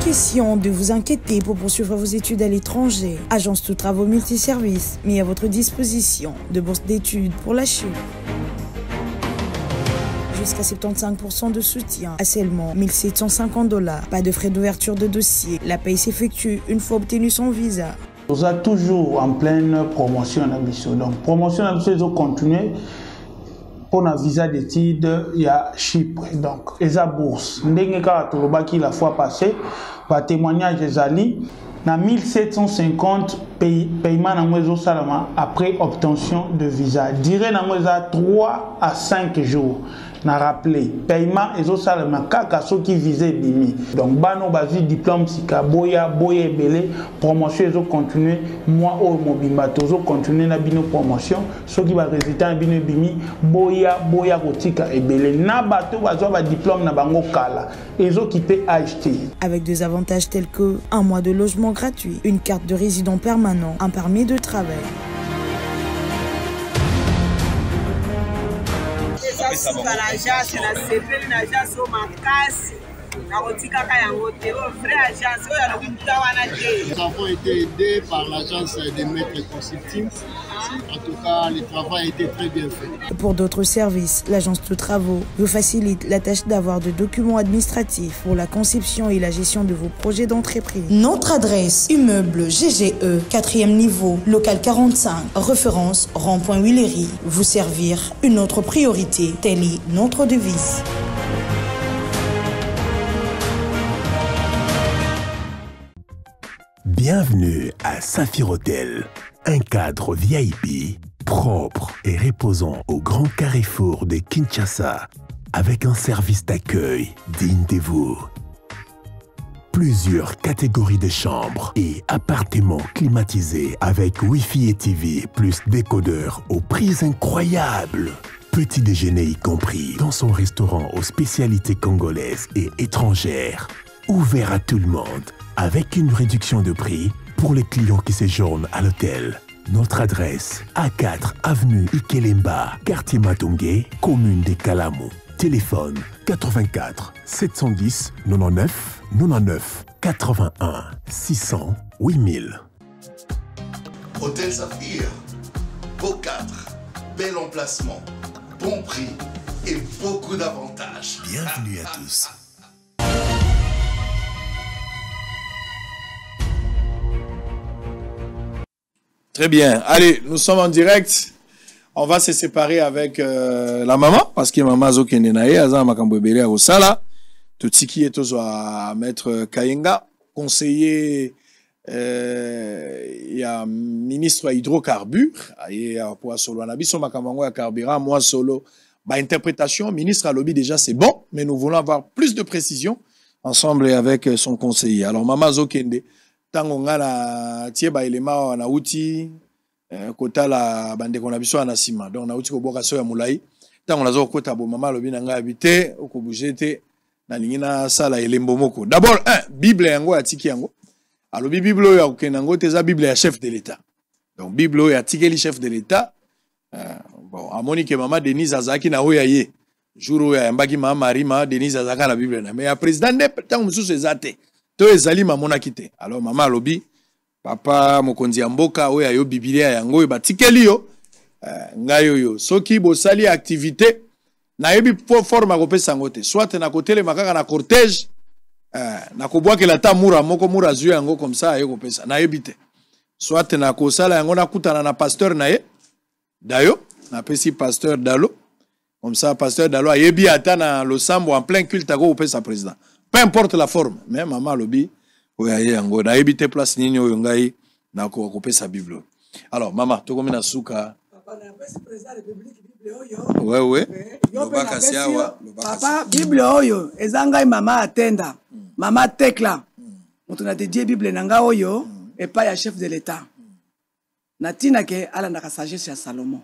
question de vous inquiéter pour poursuivre vos études à l'étranger. Agence de travaux multiservices met à votre disposition de bourses d'études pour la chute. Jusqu'à 75% de soutien à seulement 1 750 $. Pas de frais d'ouverture de dossier. La paye s'effectue une fois obtenu son visa. Nous sommes toujours en pleine promotion à Bissau. Donc, promotion à Bissau, ils continuer pour un visa d'études, il y a Chypre. Donc, et la bourse. La fois passée, par témoignage des alliés, dans 1750 paiements après obtention de visa. Durée 3 à 5 jours. Na rappelé paiement et au salama kaka so qui visait bimi donc bano bazi diplôme sika boya belé promotion et continuer moi au mobimba tozo continuer na bino promotion so qui va résultat bino bimi boya kotika et belé na bato bazo ba diplôme na bango kala et zo qui peut acheter avec des avantages tels que un mois de logement gratuit, une carte de résident permanent, un permis de travail. Nous avons été aidés par l'agence des maîtres consulting. En tout cas, le travail a été très bien fait. Pour d'autres services, l'agence de travaux vous facilite la tâche d'avoir de documents administratifs pour la conception et la gestion de vos projets d'entreprise. Notre adresse, immeuble GGE, 4e niveau, local 45, référence rond.Willery. Vous servir une autre priorité, telle est notre devise. Bienvenue à Saphir Hotel, un cadre VIP propre et reposant au grand carrefour de Kinshasa, avec un service d'accueil digne de vous. Plusieurs catégories de chambres et appartements climatisés avec Wi-Fi et TV plus décodeur aux prix incroyables. Petit déjeuner y compris dans son restaurant aux spécialités congolaises et étrangères. Ouvert à tout le monde, avec une réduction de prix pour les clients qui séjournent à l'hôtel. Notre adresse, A4 avenue Ikelemba, quartier Matongé, commune de Kalamu. Téléphone 84 710 99 99 81 600 8000. Hôtel Saphir, beau cadre, bel emplacement, bon prix et beaucoup d'avantages. Bienvenue à tous. Très bien. Allez, nous sommes en direct. On va se séparer avec la maman, parce que maman Zokende Nae, Azan Makambobele à Osala, tout ce qui est à Maître Kayenga, conseiller, il y a ministre à hydrocarbures, et pour solo anabiso Makamango à carburant, moi solo, bah interprétation, ministre à lobby déjà c'est bon, mais nous voulons avoir plus de précision ensemble avec son conseiller. Alors maman Zokende, tango ngana tie ba elema na uti kota la bande kona biso na sima donc na uti ko boka so ya mulai tango nazo kota bo mama lobi na nga habité ko bougete na lingina sala elembo moko d'abord bible yango atiki yango alobi bible ya kenango teza bible ya chef de l'état donc bible ya tikeli chef de l'état bon amoni ke mama Denise Azaki na oya ye jour ya mbaki mama Marima Denise Azaka na bible na mais ya président de tango mususu ezate to ezali mamona kite alors mama alobi papa mokonzi ya mboka oyo ayo biblia yango batikeli yo ngai yo soki bosali activité na yebi forma kopesa ngote soit na kotele makaka na cortège na kobwakela ta mura moko mura zu yango comme ça ayo kopesa na yebite soit na kosala yango na kutana na pasteur na ye dayo na pesi pasteur Dalo comme ça pasteur Dalo ayebi ata na losambo en plein culte ko kopesa président. Peu importe la forme, mais maman lobi, oyaye yango na ebite place nini oyo ngai na ko kopesa Bible. Alors maman, to komina suka. Papa na président de la République Bible oyo. Ouais. Lobaka siawa, papa Bible oyo ezanga mama atenda. Mama Tekla. Moto na dédié Bible nanga oyo et pas ya chef de l'état. Na tina ke ala na sagesse ya Salomon.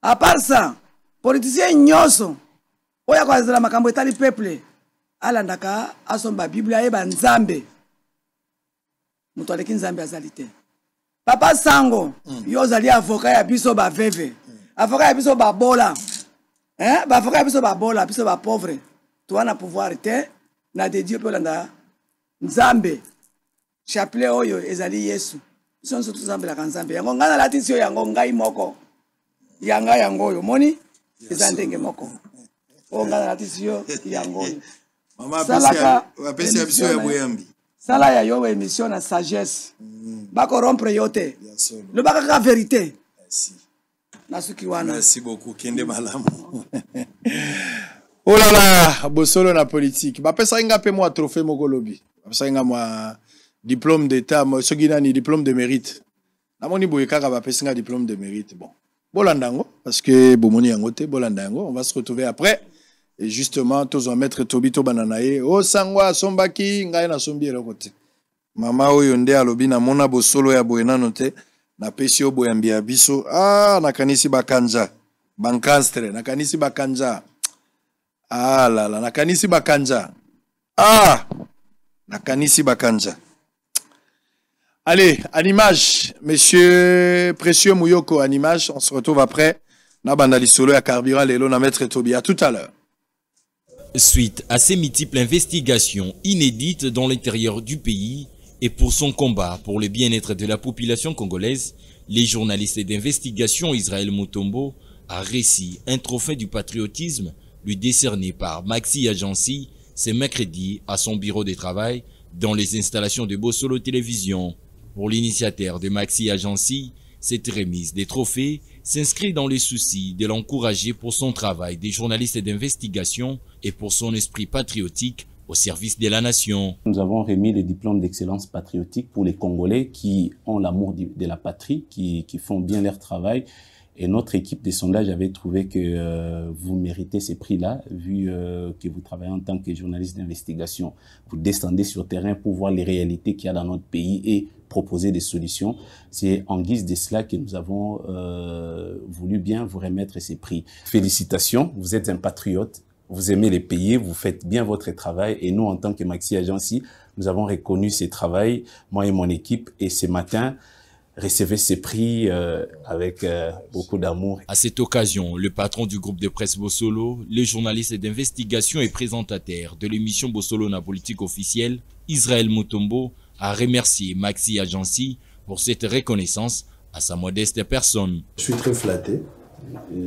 À part ça, politicien nyoso oya kwa zela makambo etali peuple. Alandaka asomba Biblia yeba nzambe muto aleki nzambe azalite papa sango yo zali avocat ya biso ba veve avocat ya biso ba bola ba avocat ya biso ba bola biso ba pauvre to na pouvoir te na de Dieu pelanda Nzambe chapelet oyo ezali Yesu son surtout Nzambe la Nzambe yango ngana latisi oyo yango ngai moko yanga yango oyo moni ezandenge moko o ngana latisi yo yango mama apesi ya biso ya boyambi sala ya yo émission na sagesse bako rompre yote le baka ka vérité nasuki wana merci beaucoup kende malamu oh là là bosolo na politique bapesa nga pe moi trophée mokolobi bapesa nga moi diplôme d'état soki nani diplôme de mérite namoni boye kaka bapesa nga diplôme de mérite bon bolandango parce que bomoni yango te bolandango on va se retrouver après et justement tous on mettre Tobito bananaye o sangwa sombaki ngai na sombi eloko te mama oyo nde alobi na mona bosolo ya boye nano te na pesi o boyambi ya biso nakanisi bakanja bankastre nakanisi bakanja la nakanisi bakanja nakanisi bakanja. Allez, en image, monsieur Précieux Mouyoko, en image, on se retrouve après. Nabandali solo à carburant lelo na maître Tobi. À tout à l'heure. Suite à ces multiples investigations inédites dans l'intérieur du pays et pour son combat pour le bien-être de la population congolaise, les journalistes d'investigation Israël Mutombo a réussi un trophée du patriotisme lui décerné par Maxi Agency ce mercredi à son bureau de travail dans les installations de Bosolo Télévision. Pour l'initiateur de Maxi Agency, cette remise des trophées s'inscrit dans les soucis de l'encourager pour son travail des journalistes d'investigation et pour son esprit patriotique au service de la nation. Nous avons remis les diplômes d'excellence patriotique pour les Congolais qui ont l'amour de la patrie, qui font bien leur travail. Et notre équipe de sondage avait trouvé que vous méritez ces prix-là, vu que vous travaillez en tant que journaliste d'investigation. Vous descendez sur le terrain pour voir les réalités qu'il y a dans notre pays et proposer des solutions. C'est en guise de cela que nous avons voulu bien vous remettre ces prix. Félicitations, vous êtes un patriote, vous aimez les pays, vous faites bien votre travail. Et nous, en tant que Maxi Agency, nous avons reconnu ce travail, moi et mon équipe. Et ce matin, recevez ces prix avec beaucoup d'amour. À cette occasion, le patron du groupe de presse Bosolo, le journaliste d'investigation et présentateur de l'émission Bosolo na politique officielle, Israël Mutombo, a remercié Maxi Agency pour cette reconnaissance à sa modeste personne. Je suis très flatté.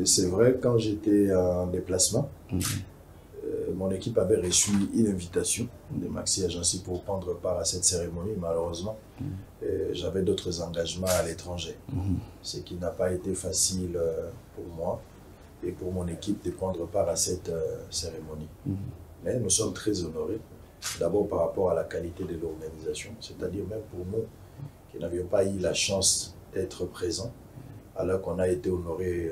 C'est vrai, quand j'étais en déplacement, mon équipe avait reçu une invitation de Maxi Agency pour prendre part à cette cérémonie. Malheureusement, j'avais d'autres engagements à l'étranger, ce qui n'a pas été facile pour moi et pour mon équipe de prendre part à cette cérémonie. Mais nous sommes très honorés, d'abord par rapport à la qualité de l'organisation, c'est-à-dire même pour nous qui n'avions pas eu la chance d'être présents, alors qu'on a été honorés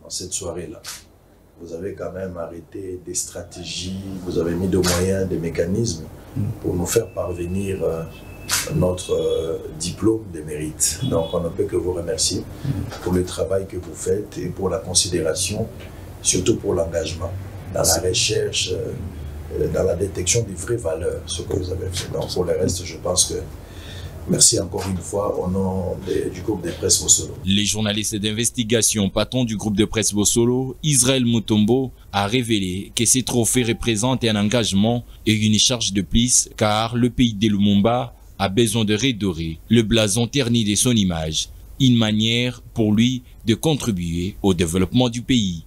dans cette soirée-là. Vous avez quand même arrêté des stratégies, vous avez mis des moyens, des mécanismes pour nous faire parvenir notre diplôme de mérite. Donc on ne peut que vous remercier pour le travail que vous faites et pour la considération, surtout pour l'engagement dans la recherche, dans la détection des vraies valeurs, ce que vous avez fait. Donc pour le reste, je pense que merci encore une fois au nom du groupe de presse Bosolo. Les journalistes d'investigation patron du groupe de presse Bosolo, Israël Mutombo, a révélé que ces trophées représentent un engagement et une charge de plus car le pays de Lumumba a besoin de redorer le blason terni de son image, une manière pour lui de contribuer au développement du pays.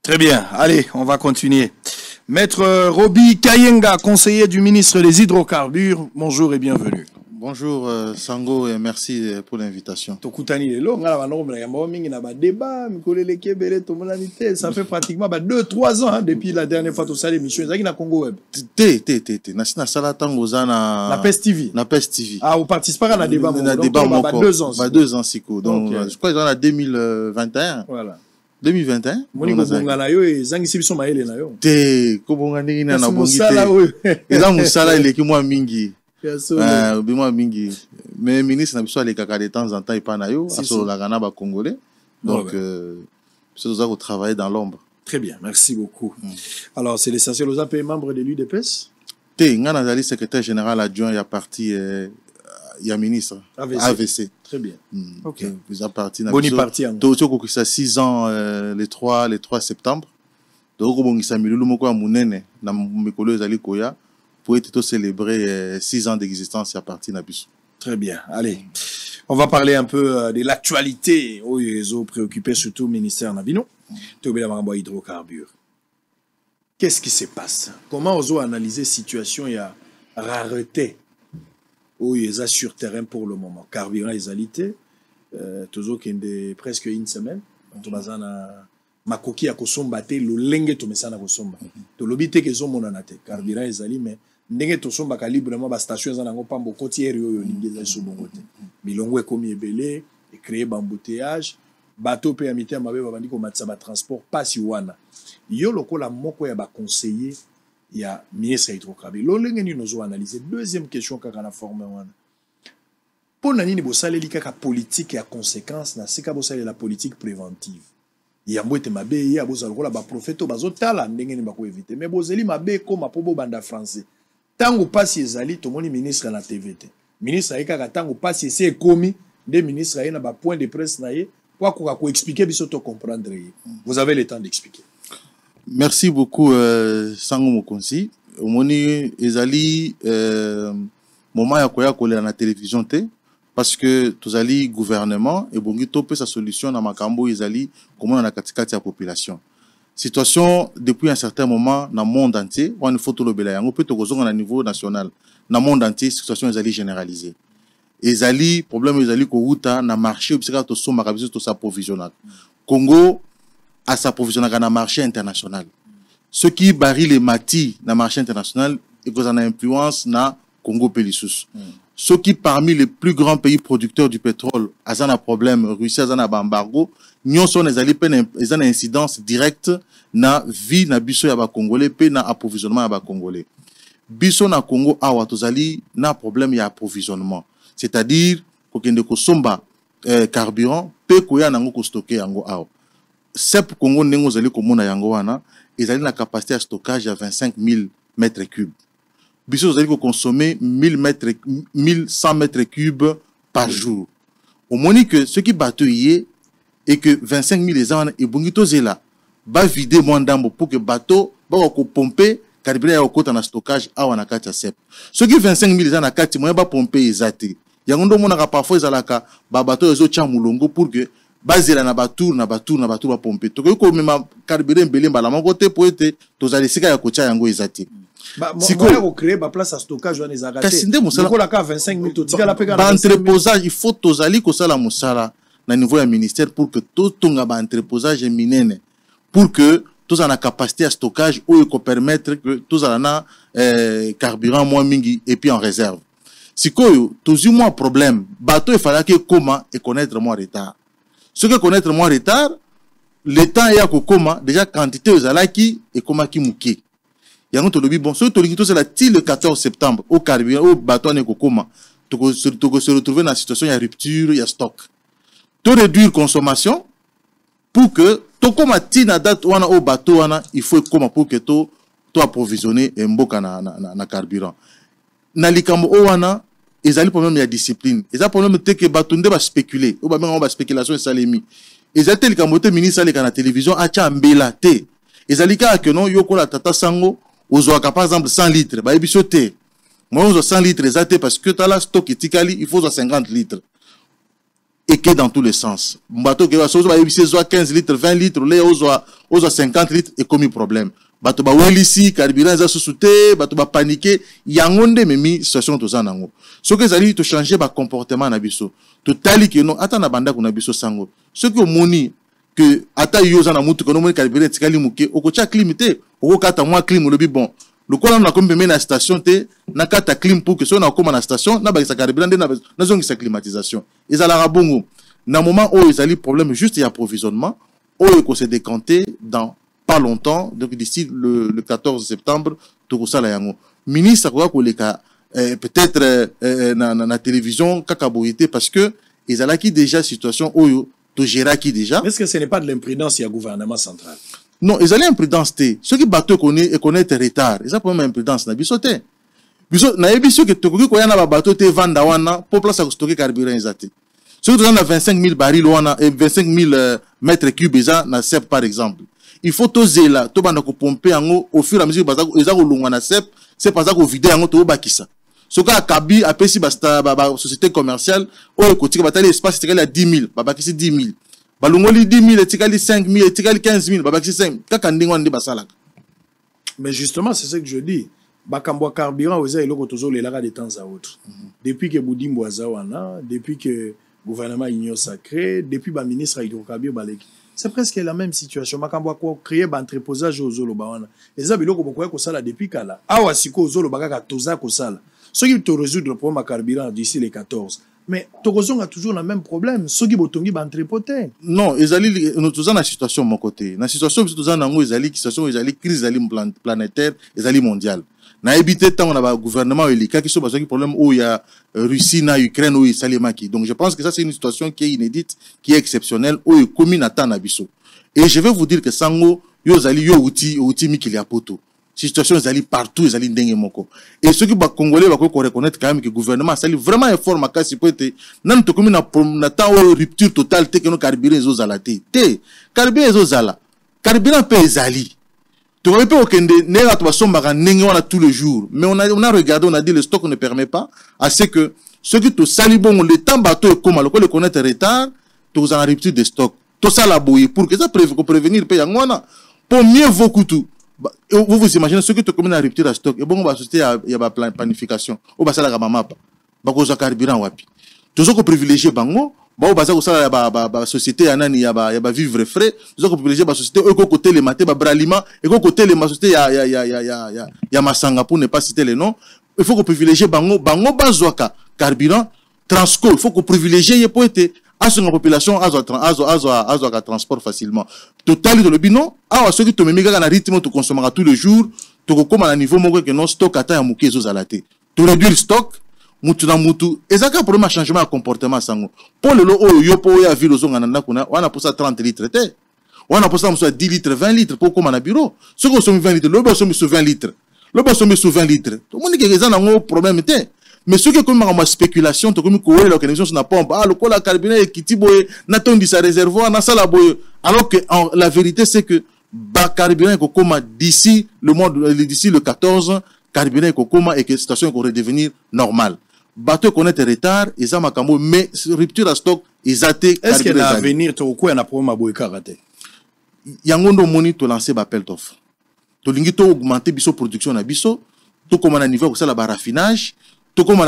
Très bien, allez, on va continuer. Maître Roby Kayenga, conseiller du ministre des Hydrocarbures, bonjour et bienvenue. Bonjour Sango et merci pour l'invitation. Ça fait pratiquement 2-3 ans depuis la dernière fois que tu as l'émission. Na Congo Web. Na PES TV. Na PES TV. Ah, vous participez à la débat. Na débat 2 ans. 2 ans, Siko. Donc, je crois que dans la 2021. Voilà. 2021. Moni kobonga na yo ezangisi biso maele na yo. Te kobonga ndenge na bongi te. Eza musala eleki mwa mingi. Bimwa mingi. Mais ministre na biso alekaka de temps en temps epa na yo asololaka na ba congolais. Donc c'est ça qu'on travaille dans l'ombre. Très bien, merci beaucoup. Alors c'est l'essentiel, vous avez membre de l'UDPS? Te nga nazali secrétaire général adjoint ya parti ya ministre AVC. Très bien. OK. Vous avez parti na Boni parti en. Tout ko ça 6 ans le 3 septembre. Donc ko bongisa milulu moko ya munene na mikolo ezali koya pour être célébrer 6 ans d'existence à partir de Bissau. Très bien, allez. On va parler un peu de l'actualité. Oh, ils ont préoccupé surtout le ministère Nabino. Hydrocarbures. Qu'est-ce qui se passe? Comment on a analysé la situation? Il y a rareté. Oh, ils sont sur terrain pour le moment. Carburant, ils alité. Toujours presque une semaine. On a makoki ya kosomba te lolenge to mesana kosomba to lobite ke zo monana te carburant ezali mais ndenge to somba librement ba station za nango pambo koti eri oyo lingeza so bongo te milongo ekomi ebele e créer bambouteillage bateau pe amité mabe ba bandi ko matsa ba transport pasi wana yo lokola moko ya ba conseiller ya ministre hydrocarbures lolenge ni nozo analyser. Deuxième question kaka na forme wana pona nini bo saleli kaka politique ya conséquence na sika bo saleli la politique préventive. Yambo ete mabe ya bozala kola ba prophète bazotala ndenge ni bako éviter mais bozeli mabe ko mapobo banda français tango pasi ezali tomoni ministre na TVT ministre ayeka ka tango pasi ese ekomi de ministre ayena ba point de presse na ye kwa ko expliquer biso to comprendre. Vous avez le temps d'expliquer. Merci beaucoup Sango Mokonzi. Omoni ezali moment ya koya kolela na télévision te parce que tous ali gouvernement et bongi topé sa solution na makambo izali comment on a katikati ya population. Situation depuis un certain moment dans le monde entier, on faut tout le bela yango peut tokozonga na niveau national. Dans le monde entier, situation izali généralisée. Ezali problème ezali ko ruta na marché obseka to soma kabiso to s'approvisionner. Congo a s'approvisionner na marché international. Ce qui barille les mati na marché international et cause en a influence na Congo Pélissus. Ceux qui parmi les plus grands pays producteurs du pétrole, ont un problème, Russie a un embargo, nous sommes une incidence directe na vie na biso ya ba Congolais, pe na approvisionnement ya ba Congolais. Biso na Congo awa tozali na problème ya approvisionnement. C'est-à-dire ko kende ko somba carburant pe ko ya nango ko stocker yango awa. Sep Congo nengo zali ko mona yango wana, ezali na capacité de stockage à 25 000 mètres cubes. Biso vous allez consommer 1100 mètres cubes par jour. Au moment que ce qui bateau y est que 25 000 les ans et bongito zela va vider moins d'ambo pour que bateau va pomper carburant ya okota na stockage a wana kati sep. Ce qui 25 000 les ans na kati moyen va pomper ezate. Yangondo mona parfois ezalaka ba bateau ezo tia mulongo pour que bazela na batour va pomper. To ko même carburant belé mbala mon côté pour être to zali sika ya kotia yango ezate. Si on crée ma place à stockage, on est à la 25 minutes. Entreposage, il faut tozali ko sala musala na niveau ya ministère pour que tout tonga ba entreposage minene pour que tous en a capacité à stockage ou ko permettre que tous en a carburant moins mingi et puis en réserve. Si ko toujours moins problème, bateau il fallait que comment et connaître moins retard. Ce que connaître moins retard, le temps est à comment déjà quantité aux alaki et comment qui mouki. Yango to lobi bon so to lingito c'est la le 14 septembre au carburant au bateau ne kokoma to se retrouver dans la situation il y a rupture il y a stock to réduire consommation pour que to koma tina date wana au bateau wana il faut comment pour que to approvisionner mboka na carburant na likambo o wana ezali problème ya discipline ezali problème te que bateau nde ba spéculer ou ba menga ba spéculation salemi ezali te likambo te ministre ale kana télévision acha mbela te ezali ka que non yokola tata sango Ozoaka par exemple 100 litres, bah ebisoté. Moi on 100 litres exacté parce que tu as la stock etikali, il faut 50 litres. Et que dans tous les sens. Bateau qui va so ba ebisé 15 litres, 20 litres, les ozo 50 litres et comme problème. Bateau ba welisi, carburant za sous-souté, bateau ba paniquer, yangonde memi situation to zanango. Ce que ça dit to changer ba comportement na biso. To tali que non, ata na banda ko na biso sango. Ce que moni que ata yoza na mutu kono moni carburant etikali muke, okocha climité. Au kata moi clim le bon le quoi na comme na station te na kata clim pour que so na comme na station na ba sa carburant na zone sa climatisation ezala bongo na moment où ezali problème juste y approvisionnement où ko se décanter dans pas longtemps donc d'ici le 14 septembre to ko sala yango ministre ko leka peut-être na télévision kakaboité parce que ezala qui déjà situation où to gérer qui déjà est-ce que ce n'est pas de l'imprudence il y a gouvernement central? Non, ils allaient imprudence te. Ceux qui bateau connaissent retard. Ils ont pas même imprudence na bisoté. Biso na ebiso que tokoki ko yana ba bateau te vanda wana pour place à stocker carburant ezate. Ceux qui ont 25 000 barils wana et 25 000 mètres cubes na CEP par exemple. Il faut toser là, to banda ko pomper ango au fur et à mesure baza ezako longwa na CEP c'est pas ça qu'on vide en auto bakisa. Ce cas Kabi a pesi basta société commerciale o côté batali espace tikali à 10 000 babakisi 10 000 balungoli 10 000 tikali 5 000 tikali 15 000 babakisi 5 kaka ndingo ndi basalaka. Mais justement c'est ce que je dis bakambo carburant oza eloko tozo lelaka de temps à autre depuis que Boudimbo azawana depuis que gouvernement Union Sacrée depuis ba ministre hydrocarbures baleki. C'est presque la même situation. Makambo ko créer ba entreposage au zolo bawana. Eza biloko bokoya ko sala depuis kala. Awa siko zolo bakaka toza ko sala. Ce qui te résoudre le problème carburant d'ici les 14. Mais Torozon a toujours le même problème. Ce qui botongi ba entrepoter. Non, ezali nous tous na situation mon côté. Na situation tous na ngo ezali situation ezali crise ezali planétaire, ezali mondiale. Na éviter tant on a gouvernement elika qui sont besoin problème où il y a Russie na Ukraine où il salimaki. Donc je pense que ça c'est une situation qui est inédite, qui est exceptionnelle où il commune à Tanabiso. Et je vais vous dire que sango yo zali yo outi mikili a poto. Situation zali partout zali ndenge moko. Et ceux qui ba congolais ba ko reconnaître quand même que le gouvernement sali vraiment effort makasi pour être nan to commune na ta rupture totale te que no carburant zo zala te. Carburant zo zala. Carburant pe zali. Tu ne peux pas tous les jours. Mais on a regardé, on a dit le stock ne permet pas. À ce que ceux qui te salibont, le temps bateau comme le connaître retard, tu as en rupture de stock. Tout ça la bouille pour que ça prévenir pour mieux vaut tout. Vous imaginez ceux qui te commettent en rupture de stock. Et bon, on va société il y a planification. On va ça la map. Bako carburant wapi. Toujours qu'on privilégie bango. Bon, bah ça ko sala ba société anani ya ba vivre frais, nous ko privilégier ba société eux côté les maté ba bralima et côté les société ya masanga pour ne pas citer les noms. Il faut qu'on privilégier bango bazwaka carburant Transco, il faut qu'on privilégie pour être à son population à transport facilement. Total de le binon, à ceux qui te mettent dans rythme tu consommeras tous les jours, tu comme à niveau mon que non stock ata ya muke zo zalaté. Tu réduire stock mutu na mutu ezaka problème à changement de comportement sango pour le lo yo po ya ville zonga nanda kuna wana pour ça 30 litres te wana pour ça 10 litres 20 litres pour comme na bureau ce que somme 20 litres le boss somme 20 litres le boss somme 20 litres tout le monde qui est dans un problème te mais ce qui comme ma spéculation to comme ko l'organisation sur na pompe le ko la carburant qui tiboye na tondi sa réservoir na sala boye alors que la vérité c'est que ba carburant ko comme d'ici le 14 carburant ko comme et que situation ko redevenir normale. Bateau connaît retard, ils ont makambo, mais rupture à stock, ils ont été. Est-ce qu'il y a l'avenir, tu as un problème à boire karaté? Yangondo moni to lancer appel d'offres. To lingi to augmenter biso production na biso, to comme na niveau ça la raffinage, to comme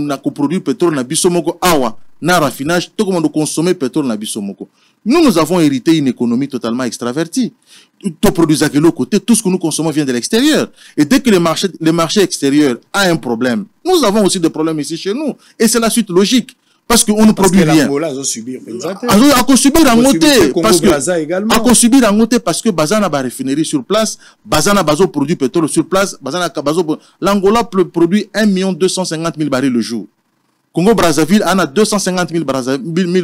na produire pétrole na biso moko awa na raffinage, to comme consommer pétrole na biso moko. Nous avons hérité une économie totalement extravertie. Tout produit à l'autre côté, tout ce que nous consommons vient de l'extérieur. Et dès que le marché extérieur a un problème, nous avons aussi des problèmes ici chez nous. Et c'est la suite logique. Parce qu'on ne produit rien. Parce que Bazana va raffinerie sur place, Bazana Bazo produit pétrole sur place, l'Angola produit 1 250 000 barils le jour. Congo-Brazzaville en a 250 000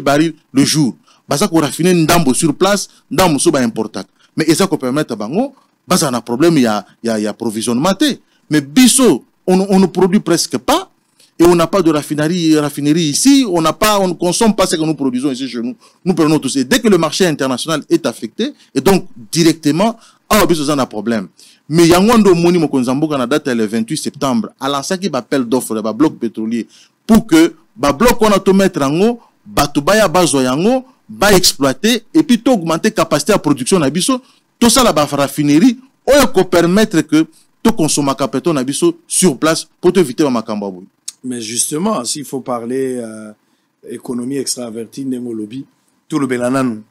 barils le jour. Baza ko raffiner ndambo sur place, ndambo so ba important. Mais ça ko permettre bango, baza na problème il y a provisionnement. Mais biso on ne produit presque pas et on n'a pas de raffinerie ici, on ne consomme pas ce que nous produisons ici chez nous. Nous prenons tout ça. Dès que le marché international est affecté et donc directement biso on a problème. Mais yangondo moni mo konzambo na date le 28 septembre, à lancaki ba appel d'offres ba bloc pétrolier pour que ba bloc on a to mettre en batubaya bazo yango ba exploiter et puis augmenter capacité à production na biso tout ça la ba raffinerie ou permettre que tout consommer capital na biso sur place pour éviter ma makambo. Mais justement s'il faut parler économie extravertie ndemo lobby tout le belanano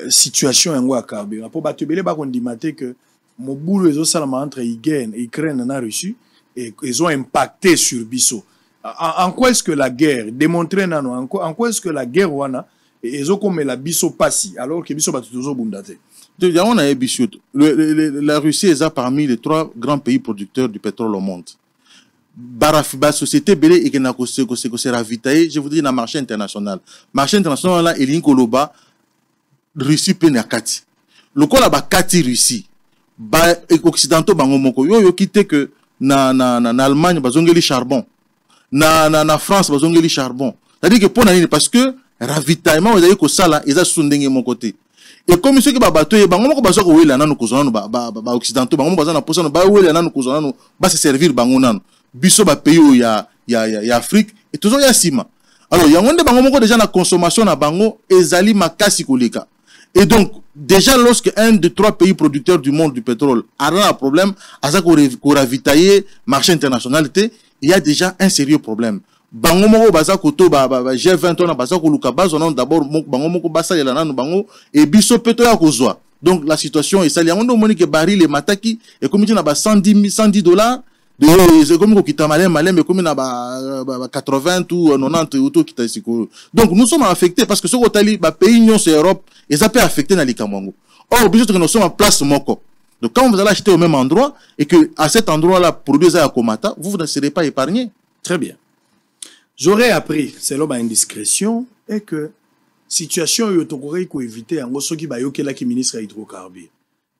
situation en wa carburant pour batubele ba kondimate que mon boulot est aussi entre Ukraine et Russie et ils ont impacté sur biso. En quoi est-ce que la guerre démontrer nano en quoi est-ce que la guerre wana et ils ont comme la biso passi alors que biso batuzo bundate. On a la Russie est parmi les 3 grands pays producteurs du pétrole au monde. Barafiba société belé et que na ko se ravitailler, je vous dis na marché international. Marché international là il koloba Russie penakati. Le ko la ba kati Russie. Ba occidentaux bango moko yo quitté que na Allemagne bazongeli charbon. Na France bazongeli charbon. C'est-à-dire que pour nani parce que ravitaillement vous avez que ça là ils a sondengé mon côté et comme ceux qui ba bateau bango moko bazo ko wela nanu kozona no ba occidentaux bango bazo na posa no ba wela nanu kozona no ba se servir bango nanu biso ba pays ya Afrique et toujours ya sima. Alors yango nde bango moko déjà na consommation na bango ezali makasi koleka. Et donc déjà lorsque un des 3 pays producteurs du monde du pétrole a un problème à ça qu'on ravitailler marché international, il y a déjà un sérieux problème. Bango moko baza koto G20 on baza ko luka bazo non d'abord bango moko basa ya nanu bango et biso peto ya kozwa. Donc la situation est sali yango moni ke baril et mataki et comme tu na ba $110 de comme ko kita malem mais comme na ba 80 ou 90 auto kita siko. Donc nous sommes affectés parce que ce que ba pays union c'est Europe et ça peut affecter na likamwango. Or biso que nous sommes en place moko. Donc quand vous allez acheter au même endroit et que à cet endroit là produire à Komata, vous ne serez pas épargné. Très bien. J'aurais appris, selon ma indiscrétion, et que situation yotokorei ko éviter en soki ba yokela ki ministre hydrocarbures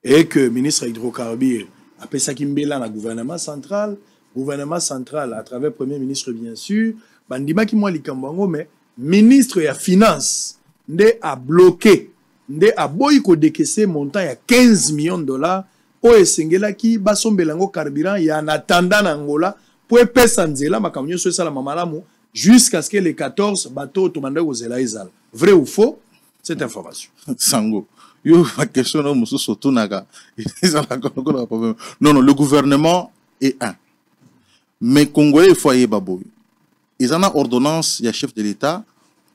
et que ministre hydrocarbures après ça qui mbela na gouvernement central à travers premier ministre bien sûr bandima ki moi likambango mais ministre ya finance nde a bloqué nde a boy ko décaisser montant ya $15 millions o esengela ki basombelango carburant ya en attendant Angola pour pesa nzela makamyo so sala mamalamu jusqu'à ce que les 14 bateaux tomanda aux Elaïsal. Vrai ou faux, cette information? Sango. Yo, ma question, non, non, le gouvernement est un. Mais Congolais, il faut y baboy. Ils en ont ordonnance, il y a chef de l'État,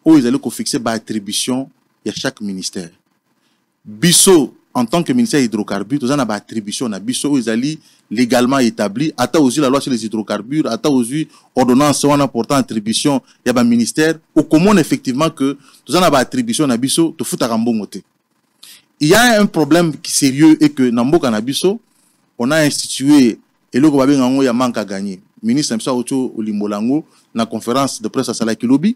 où ils allaient fixer par attribution, il y a chaque ministère. Bisso, en tant que ministère hydrocarbures, ils en ont attribution, Bisso, où ils allaient légalement établi, attends aussi la loi sur les hydrocarbures, attends aussi ordonnance on a portant attribution, il y a un ministère, au commun effectivement que tout ça n'a pas attribution na biso, te fout à rambongote. Il y a un problème sérieux et que Nambo Kanabiso, on a institué et le gouvernement y a manque à gagner. Ministre Msa Ocho Olimbolango, na conférence de presse à Salakilobi,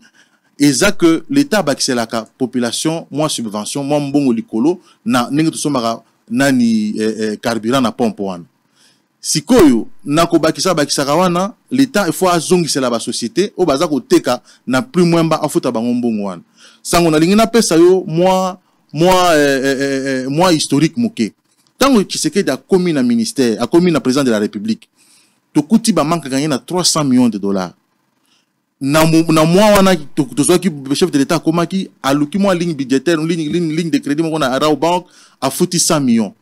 et ça que l'État bakise la population, moins subvention, moins bon likolo, na n'engue tout somara nani carburant na pompe wana. Sikoyo nako bakisa kawana l'État il faut azongisa la société o bazako teka na plus moins ba afuta bango mbongo wana sango na lingina pesa yo moi historique moké tango Tshisekedi a commis na ministère a commis na président de la République to kuti ba manque gagné na $300 millions na moi wana to ki chef de l'État komaki aluki moi ligne budgétaire ligne de crédit mo na Arao Bank a futi 100 millions.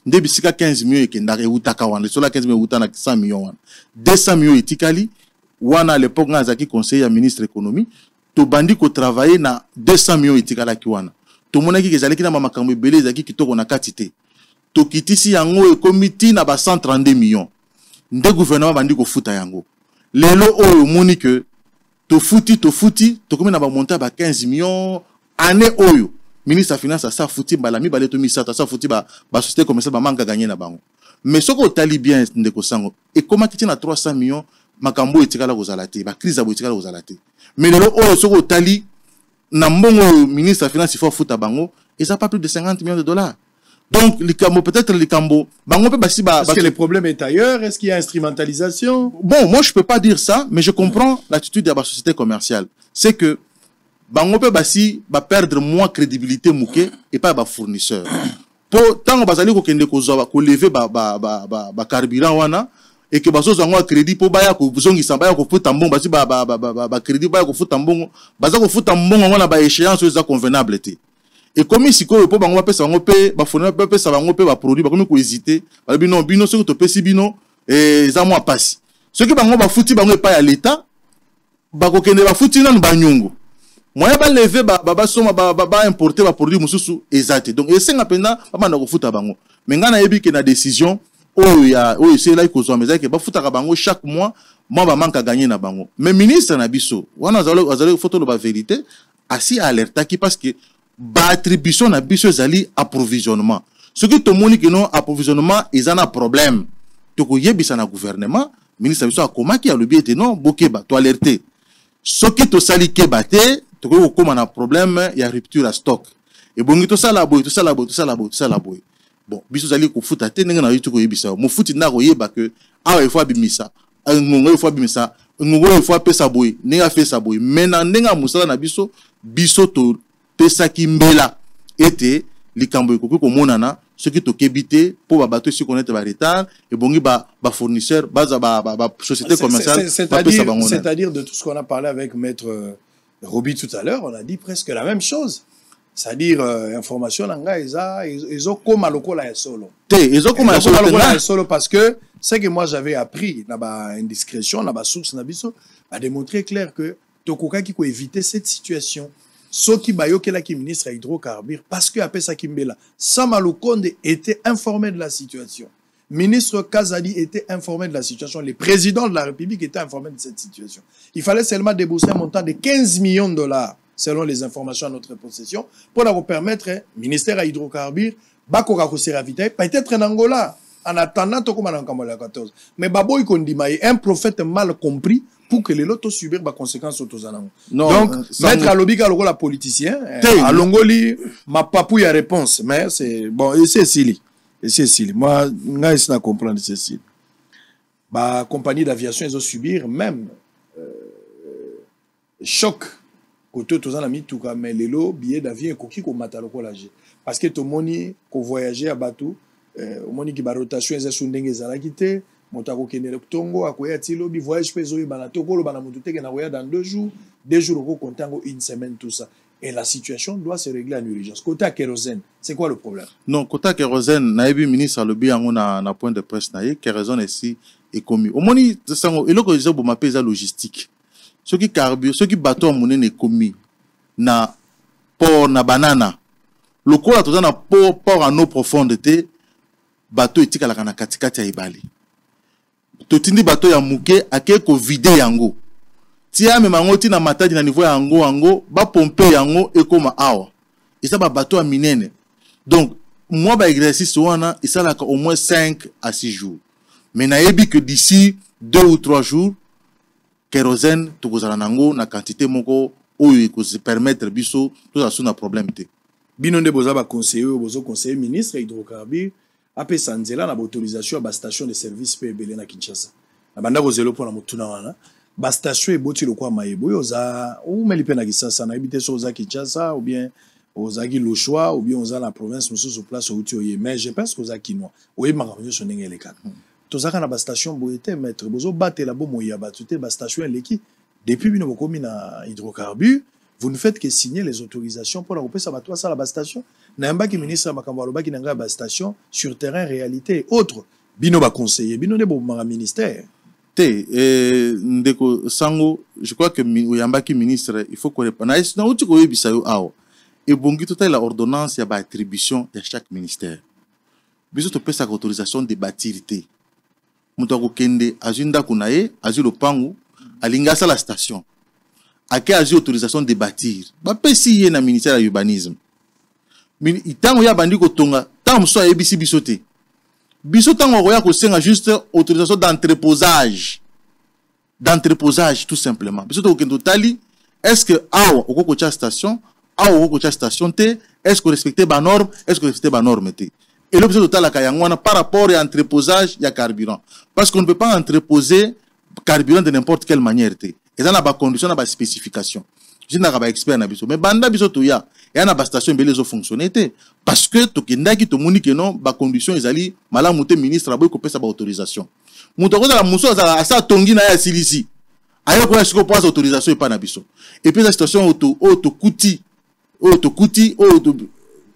Ndebisika 15 millions ekendaka eutaka wana sola 15 millions eutana 100 millions wana 200 millions etikali wana à l'époque ngazaki conseiller ya ministre économie to bandi ko travailler na 200 millions etikala ki wana to monaki kezalaki na makambo ebele ezaki kitoko na katite to kitisi yango ekomiti na ba 132 millions nde gouvernement bandi ko futa yango lelo oyo moni que to futi to komi na ba monta ba 15 millions année oyo ministre de finance ça fouti balami baleto misata ça fouti ba société commerciale ba manka gagner na bango mais soko tali bien ndeko sango et comment kiti na 300 millions makambo etikala kozalate ba crise abo etikala kozalate mais lelo o soko tali na mbongo ministre de finance il faut fouta bango et ça pas plus de $50 millions. Donc likambo peut-être likambo bango pe basi ba parce que le problème est ailleurs, est-ce qu'il y a instrumentalisation? Bon, moi je peux pas dire ça mais je comprends l'attitude de la société commerciale. C'est que bango pe basi ba perdre moins crédibilité mouké et pas ba fournisseur. Pour tant bazali ko kende ko zo ko lever ba carburant wana et que baso zango crédit pour baya ko zongi samba ko futa mbongo basi ba crédit baya ko futa mbongo baza ko futa mbongo wana ba échéance za convenable té. Et comme ici ko po bango ba pesa bango pe ba fournisseur pe pesa bango pe ba produit ba comme ko hésiter ba bino ce que to pesi bino et za moi passe. Ce que bango ba futi bango pas à l'état ba ko kende ba futi na ba nyongo. Moi ba lever ba importer ba produit mususu exact. Donc et senga pena ba manda ko futa bango. Mais ngana yebi ke na décision c'est là ko zo mais que ba futa ka bango chaque mois ba manque à gagner na bango. Mais ministre na biso wana azalo photo ba vérité asi alerta ki parce que ba attribution na biso zali approvisionnement. Ce que to moni que non approvisionnement ils en a problème. To ko yebisa na gouvernement ministre biso akomaki a le bien non bokeba to alerter. Ce qui to sali kebate to ko comme un problème il y a rupture à stock. Et bongi to sala boy. Bon, biso zali ko futa te nga na yitu ko yebisa. Mo futi na ko yeba que ah il faut bimisa. Ngongo il faut bimisa. Ngongo il faut pesa boy. Nenga pesa boy. Maintenant nenga musala na biso to pesa ki mbela ete likambo ekoki komonana soki tokebi te mpo babato esi connaître retard et bongi fournisseur baza société commerciale c'est-à-dire de tout ce qu'on a parlé avec maître Roby tout à l'heure, on a dit presque la même chose. C'est-à-dire information nanga ils ont comme lokola solo. Ils ont comme solo parce que ce que moi j'avais appris là-bas indiscrétion là-bas source na biso a démontré clair que tokoka qui ko éviter cette situation. Soki Bayokela qui ministre hydrocarbures parce que après ça Kimbela Samalukonde était informé de la situation. Ministre Kazadi était informé de la situation. Le président de la République était informé de cette situation. Il fallait seulement débourser un montant de 15 millions de dollars selon les informations à notre possession pour leur permettre ministère à hydrocarbures Bakoka Koseravitaï peut-être en Angola en attendant Tokoma dans Kamola 14. Mais Baboy Kondimaï, un prophète mal compris pour que les lotos subissent des conséquences aux anango. Donc, mettre à l'obika la politicien, à Longoli, ma papouille a réponse, mais c'est bon, et c'est Sili. Et c'est Sili. Moi, je suis à comprendre c'est Sili. La compagnie d'aviation, ils ont subi même choc. Côté tous en ami tout cas, mais les lots, billets d'avion, coquille comme mataloko lagé. Parce que tout le monde qui voyageait à bateau, au monde qui va rotation, ils sont dengue zalakité. Motako kene le Tongo akoya tilobi voyage peso bana tokolo bana mutute ke na voyage dans 2 jours au contango une semaine tout ça et la situation doit se régler en urgence. Côté kérosène, c'est quoi le problème? Non, côté kérosène, naïbi ministre le bien na point de presse naïe kérosène ici est commis. Au moni sango eloko je bo mapeza logistique. Ce qui carburant, ce qui bateau monene est commis na port na banana. Le cola tout na port en eau profonde te bateau etika la kana katikati ya ibali. Totindi bato ya muke ake ko vide yango tia me mango tina matadi na niveau yango ba pomper yango ekoma awa isa ba bato ya minene donc moi ba exercice wana isala ka au moins 5 à 6 jours mais na yebi que d'ici 2 ou 3 jours kérosène to kozala nango na quantité moko oyo ko se permettre biso tout ça na problème te bino nde boza ba conseiller ministre hydrocarbures après sanzela na autorisation à station de service PBL na Kinshasa na banda ko zelo pona mutuna wana ba station eboti lokwa mayebo yoza ou melipe na Kinshasa na ebite so za Kinshasa ou bien ozaki le choix ou bien oza la province musu sur place ou tioye mais je pense que oza kinwa oye makamyo so ndenge lekana tozaka na ba station boyete maître bozo batela bo moya batute ba station eleki depuis bino bokomi na hydrocarbures. Vous ne faites que signer les autorisations pour la reprise à bateau à la station. N'importe qui ministre Makambaloba qui n'a pas station sur terrain réalité autre. Bino ba conseiller, bino ne bon ministère. Ndeko sango, je crois que Oyamba qui ministre, il faut qu'on réponde. Na uti ko yebisa yo awo. Et bongi total la ordonnance ya ba attribution de chaque ministère. Biso to pesa autorisation de bâtirité. Muto ko kende ajunda kunaye, azu lo pangu, alingasa la station. À quelle autorisation de bâtir? Bah, si y a un ministère de l'urbanisme. Mais tant y a bandi kotonga, tant soit ebisi bisoté. Bisoté on voit que c'est juste autorisation d'entreposage, tout simplement. Bisoté au totali, est-ce que au kokocha station, au kokocha station t, est-ce que respecter ba norme, est-ce que respecter ba norme t? Et l'objet total à kayangwana par rapport à entreposage, il y a carburant, parce qu'on ne peut pas entreposer carburant de n'importe quelle manière t. Et dans la condition, dans la spécification. Je n'ai pas expert na biso, mais banda biso to ya, et na station belé zo fonctionner parce que to kenda ki to moni que non, ba condition ezali mala monté ministre aboy ko pesa ba autorisation. Muto ko la muso za sa tongi na ya silisi. Ayo ko siko passe autorisation et pas na biso. Et puis la situation auto kuti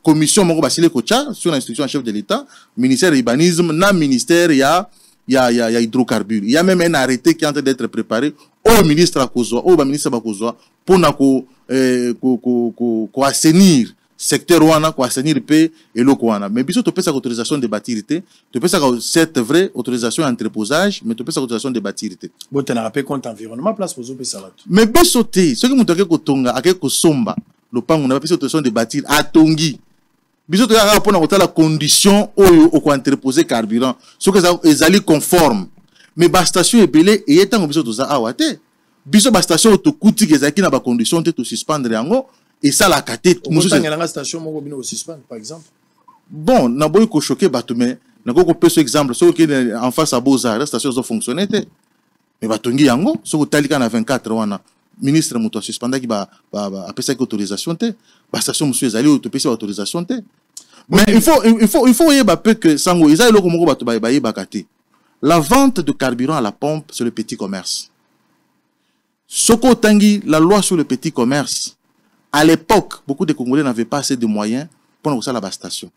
commission moko basile kocha sur l'instruction en chef de l'état, ministère de l'urbanisme na ministère ya hydrocarbures. Il y a même un arrêté qui est en train d'être préparé au ministre à Kozoa, au ministre à Kozoa, pour assainir secteur wana, ko assainir paix et l'eau wana. Mais biso to pesa autorisation de bâtirité, to pesa cette vraie autorisation d'entreposage, mais to pesa autorisation de bâtirité. Bon, tu n'as pas compte environnement place pour zo pesa là. Mais biso te, ce que mutake ko tonga, ake ko somba, le pango na pesa autorisation de bâtir à tongi. Biso to ya pour na la condition au ko entreposer carburant, ce que ça ezali conforme. Mais ba station ebele et etango biso to za awate. Biso ba station to kuti ke zaki na ba condition te to suspendre yango et ça la kate muso la station moko bino suspendre par exemple. Bon, na boy ko choquer bato mais na ko peso exemple so que en face à Beaux-Arts la station zo fonctionner te. Mais batongi yango so ko talika na 24 wana ministre muto suspendre ki ba apesa autorisation te. Ba station muso ezali to pesa autorisation te. Mais il faut yeba peu que sango isa eloko moko bato bayeba kate. La vente de carburant à la pompe sur le petit commerce. Soko tangi la loi sur le petit commerce. À l'époque, beaucoup de Congolais n'avaient pas assez de moyens pour ça la station.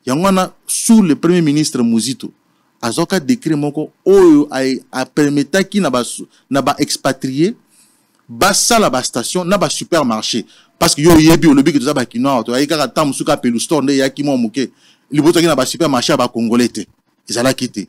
Yangwana sous le premier ministre Muzito, azoka décret moko oyo a permettre ki na ba expatrié basa la station na ba supermarché parce que yo yebi olobi que tout ça ba kino to ay kaka tam suka pelu store nde ya ki mo muke liboto ki na ba supermarché ba congolais te ezala kité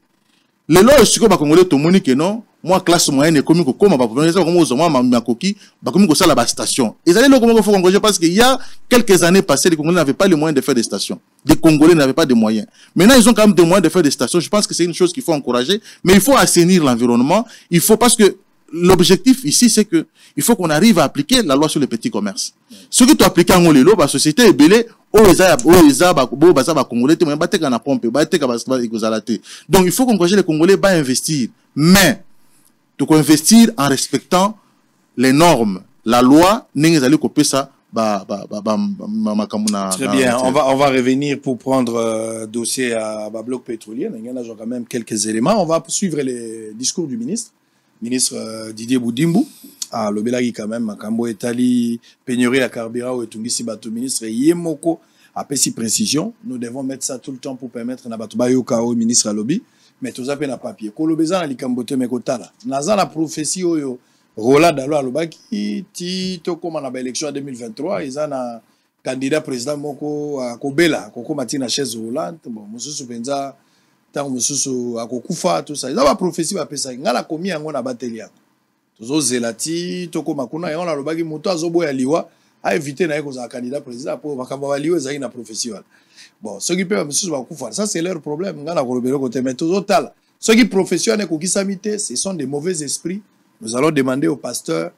le lo suko ba congolais to moni que non moi classe moyenne comme ko koma ba population comme ozoma makoki ba komi ko sala ba station ezali lo comme faut engager parce que il y a quelques années passées les Congolais n'avaient pas les moyens de faire des stations. Les Congolais n'avaient pas de moyens. Maintenant ils ont quand même des moyens de faire des stations. Je pense que c'est une chose qu'il faut encourager, mais il faut assainir l'environnement. Il faut parce que l'objectif ici c'est que il faut qu'on arrive à appliquer la loi sur les petits commerces. Ce qui doit appliquer en Ngolelo, la société est belée. Donc il faut qu'encourager les Congolais à investir, mais donc investir en respectant les normes, la loi. Très bien, on va revenir pour prendre dossier à bloc pétrolier. Il y en a quand même quelques éléments. On va suivre les discours du ministre Didier Boudimbu. Ah, le Belagi quand même, Makambo Etali, pénurie à carburant et Tungisi Bato ministre Yemoko a pesi précision. Nous devons mettre ça tout le temps pour permettre à Bato Bayoka au ministre à lobby. Mais tout ça, na papier. Kolobezan a likambote mekotala. Nazan la prophétie oyo Rola Dalo Alobaki ti to comme na élection en 2023, ils ont un candidat président moko à Kobela, Koko Matina chaise Roland, bon mususu penza tant mususu akokufa tout ça. Ils ont la prophétie ba pesa ngala komi yango na batelia. Tozo zelati to comme kuna yango Alobaki moto azoboya liwa a éviter na ko za candidat président pour bakamba liwa ezali na prophétie wala. Bon, ceux qui peuvent mususu bakufa, ça c'est leur problème ngala kolobelo côté mais tozo tala. Ceux qui professionnels ko kisamite, ce sont des mauvais esprits. Nous allons demander au pasteur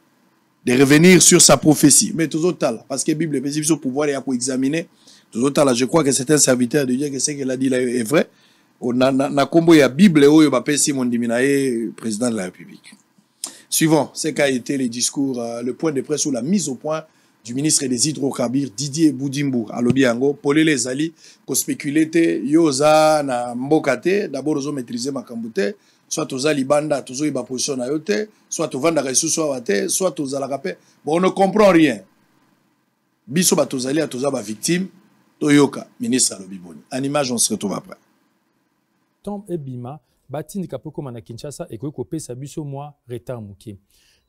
de revenir sur sa prophétie. Mais tout autant, parce que la Bible est sur pouvoir et à examiner. Tout autant, je crois que c'est un serviteur de Dieu que ce qu'il a dit là est vrai. On a combo la Bible où il va passer Simon Diminaye, président de la République. Suivant, c'est qu'a été le discours, le point de presse ou la mise au point du ministre des Hydrocarbures Didier Boudimbu à Lobiango. Paul les Ali, qu'on spéculait, yoza na mbokate, d'abord ils ont maîtrisé ma cambouté. Soit aux Alibanda, tous aux position na yote, soit aux Vanda Ressus, soit aux Alakapé. Bon, on ne comprend rien. Biso batozali à tous les victimes, Toyoka, ministre Alobiboni. En image, on se retrouve après. Tom et Bima, Batini Kapoko na Kinshasa et Koko Pesa Biso moi retard muki.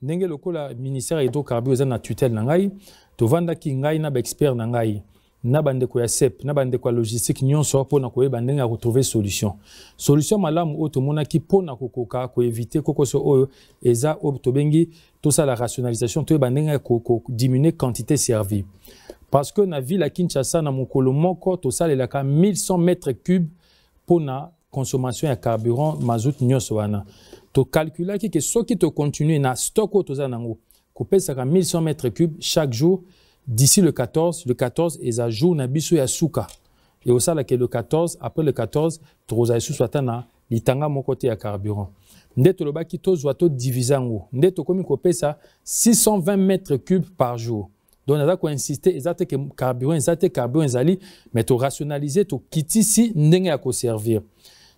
Ndenge lokola ministère hydrocarbures na tutelle nangai, to vanda ki ngai na ba expert nangai. Na bande ko ya CEP, na bande ko logistique nyonso po na ko yeba ndenge retrouver solution. Solution malamu o to monaki po na kokoka ko éviter koko so oyo eza o to bengi to ça la rationalisation to yeba ndenge ko diminuer quantité servie. Parce que na ville à Kinshasa na mokolo moko to salelaka 1100 mètres cubes po na consommation ya carburant mazout nyonso wana. To calculer que ce qui te continue na stock o to za nango ko pesa ka 1100 mètres cubes chaque jour. D'ici le 14, ils ajoutent na biso ya suka. Et au sala que le 14, après le 14, troza sou swatana litanga mon côté ya carburant. Ndeto loba ki to zwato divisango. Ndeto komi ko pesa 620 mètres cubes par jour. Donc on a ko insister exacte que carburant ezali mais to rationaliser to kitisi ndenge ya ko servir.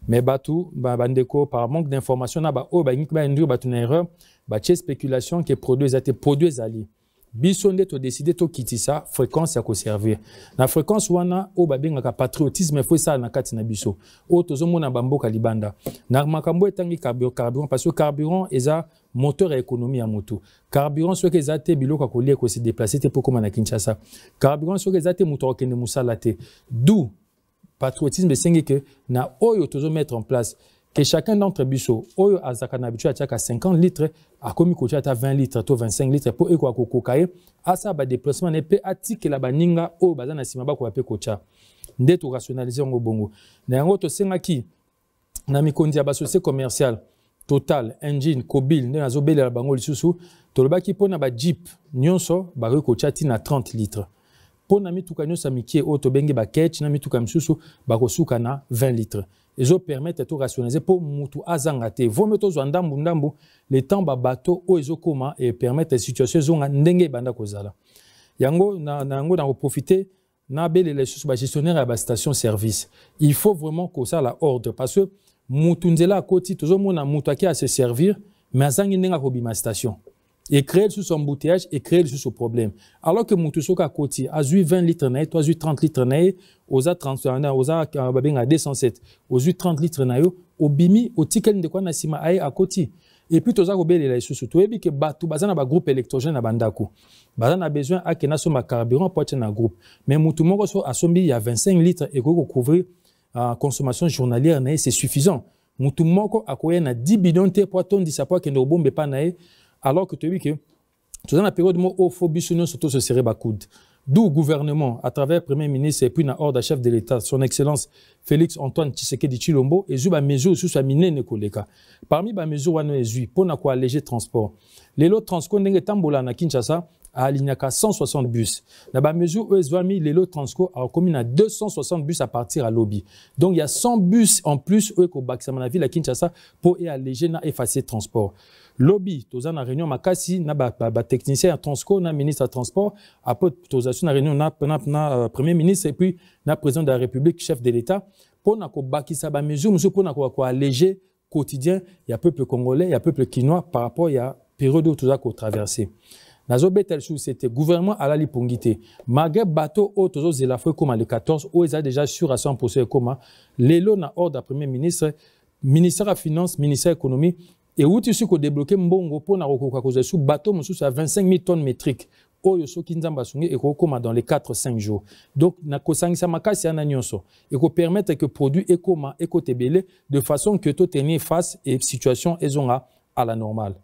Mais batu bandeko par manque d'information na ba o ba ngi ba ndu batu na erreur ba che spéculation que produit ezali. Bisonde to décider to kitisa fréquence ya ko servir. Na fréquence wana o babengaka patriotisme faut ça na kati na biso. O tozo mona bamboka libanda. Na makambo etangi carburant parce que carburant eza moteur à économie ya moto. Carburant so ke ezate biloko ko lie ko se déplacer te pour comme na Kinshasa. Carburant so ke ezate moto okende musala te. D'où patriotisme sengi que na oyo tozo mettre en place que chacun d'entre biso oyo azaka na habitué à 50 litres a commis ko à 20 litres to 25 litres pour eko kokaye asa ba déplacement ne pe atike la baninga o bazana sima ba ko pe kocha ndeto rationaliser ngo bongo na yango to senga ki na mikondi ya ba société commerciale Total Engine Kobil ne azo bela bango lisusu to lobaki pona ba Jeep nyonso ba ko kocha ti na 30 litres pona mituka nyonso mikie o to bengi ba ketch na mituka msusu ba ko suka na 20 litres. Ils permettent de rationaliser pour mutu azangate. Vous mettez aux ndambu les temps bateau au ezokoma et permettre les situations zonga ndenge banda kozala. Yango na profiter na belle les sous gestionnaire à la station service. Il faut vraiment que ça la ordre parce que mutunzela à côté toujours mona mutaki à se servir mais azangi nenga ko bima station. Et créer sous son embouteillage et créer sous son problème. Alors que mutusoka à côté a 20 litres naï, toi 30 litres naï, osa 30 osa babenga 207, aux 30 litres naï, au bimi au ticket de quoi na sima aïe à côté. Et puis toza ko belle les sous to ebi que batu bazana ba groupe électrogène na bandako. Bazana besoin à kena so ma carburant pour être na groupe. Mais mutu moko so asombi il y a 25 litres et ko couvrir consommation journalière naï c'est suffisant. Mutu moko akoya na 10 bidons te pour ton disappoint que no bombe pas naï. Alors que tu as vu que tu dans la période où il faut bisouner surtout se serrer bakoud. D'où le gouvernement, à travers le Premier ministre et puis na ordre chef de l'État, son Excellence Félix Antoine Tshisekedi Tshilombo, et zuba mesure sous sa mine ne koleka. Parmi les mesures wano ezui pour na quoi alléger transport. Les lots Transco ndenge tambola na Kinshasa a aligné 160 bus. Na ba mesure où ezwami les lots Transco a commis à 260 bus à partir à Lobby. Donc il y a 100 bus en plus où ko bakisa na ville à Kinshasa pour alléger na effacer transport. Lobby, toza na réunion makasi na ba technicien à Transco na ministre à transport après toza na réunion na premier ministre et puis na président de la République chef de l'État pour na ko bakisa ba mesure monsieur pour na ko alléger quotidien il y a peuple congolais il y a peuple quinois par rapport il y a période où toza ko traverser nazo betel sous c'était gouvernement à la lipongité malgré bateau au tozo zela foi comme le 14 où ils a déjà sûr à 100% comme lelo na ordre à premier ministre ministère à finance ministère économie. Et où tu sais qu'on débloque mbongo pour na rokoka cause sous bateau monsieur à 25 000 tonnes métriques oyo so kinzamba sungi et kokoma dans les 4-5 jours. Donc na kosangisa makasi ana nyonso et ko permettre que produit ekoma ekotebele de façon que to tenir face et situation ezonga à la normale.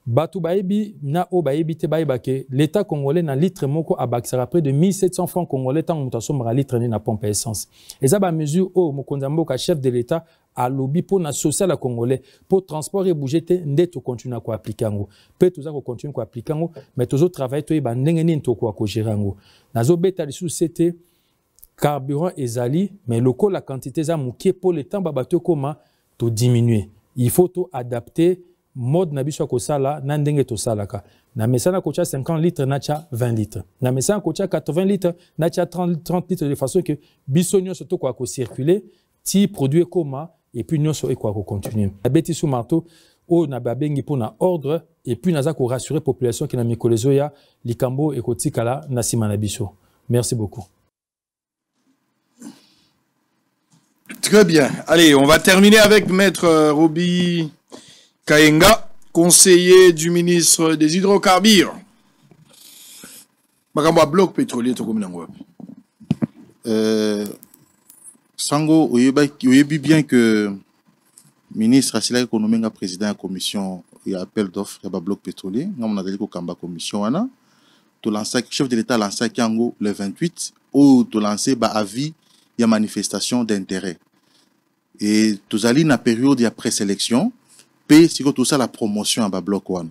Batu baebi na o baebi te baeba ke l'État congolais na litre moko abakisera près de 1700 francs congolais tant mutaso mra litre na pompe essence. Et ça ba mesure o mokonzambo ka chef de l'État à lobby pour na social à congolais pour transport et bouger te ndeto continue à appliquer ngo peut tout ça ko continue à appliquer ngo mais toujours travail to ba ndenge ni to ko gérer ngo nazo beta sous c'était carburant ezali mais loko la quantité za mukie pour le temps babato comment to diminuer il faut to adapter mode na biso ko sala na ndenge to salaka na mesana ko cha 50 litres na cha 20 litres na mesana ko cha 80 litres na cha 30 litres de façon que bisonyo surtout ko circuler ti produit comment et puis nous sommes quoi continuer la bêtise sous marteau au na babengi pour na ordre et puis naza ko rassurer population qui na mikolezo ya likambo ekotikala na sima na biso. Merci beaucoup. Très bien. Allez, on va terminer avec maître Roby Kayenga, conseiller du ministre des hydrocarbures. Makambo bloc pétrolier to komina ngwa. Sango, oyebi bien que ministre Asila économie nga président de la commission il appel d'offres ya ba bloc pétrolier nga mona dali ko kamba commission wana to lancer chef de l'état lancer kango le 28 ou to lancer ba avis ya manifestation d'intérêt et tozali na période ya présélection pe siko tout ça la promotion à ba bloc wana